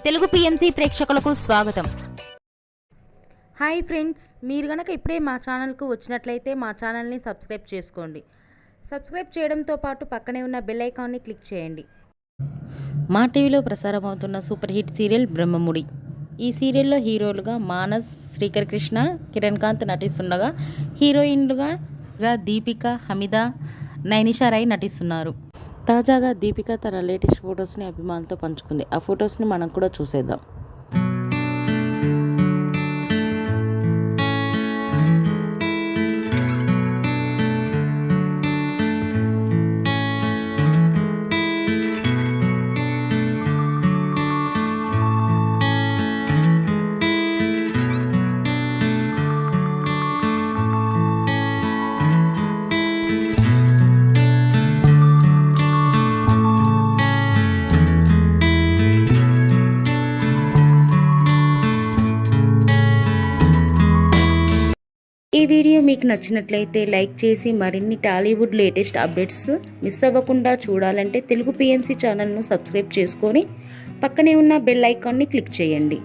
Telugu PMC ప్రేక్షకులకు స్వాగతం. Hi friends, మీరు గనక ఇప్పుడే మా ఛానల్కు వచ్చినట్లయితే మా ఛానల్ని సబ్స్క్రైబ్ చేసుకోండి. సబ్స్క్రైబ్ చేయడంతో పాటు పక్కనే ఉన్న బెల్ ఐకాన్ని క్లిక్ చేయండి. మా టీవీలో ప్రసారం అవుతున్న సూపర్ హిట్ సీరియల్ బ్రహ్మముడి. ఈ సీరియల్లో హీరోలుగా మానస్, శ్రీకర్ కృష్ణ, కిరణ్ కాంత్ నటిస్తుండగా హీరోయిన్లుగా దీపిక, హమీద, నైనిషా రాయ్ నటిస్తున్నారు. తాజాగా దీపిక తన లేటెస్ట్ ఫొటోస్ని అభిమానులతో పంచుకుంది. ఆ ఫొటోస్ని మనం కూడా చూసేద్దాం. ఈ వీడియో మీకు నచ్చినట్లయితే లైక్ చేసి మరిన్ని టాలీవుడ్ లేటెస్ట్ అప్డేట్స్ మిస్ అవ్వకుండా చూడాలంటే తెలుగు పిఎంసి ఛానల్ను సబ్స్క్రైబ్ చేసుకొని పక్కనే ఉన్న బెల్ ఐకాన్ని క్లిక్ చేయండి.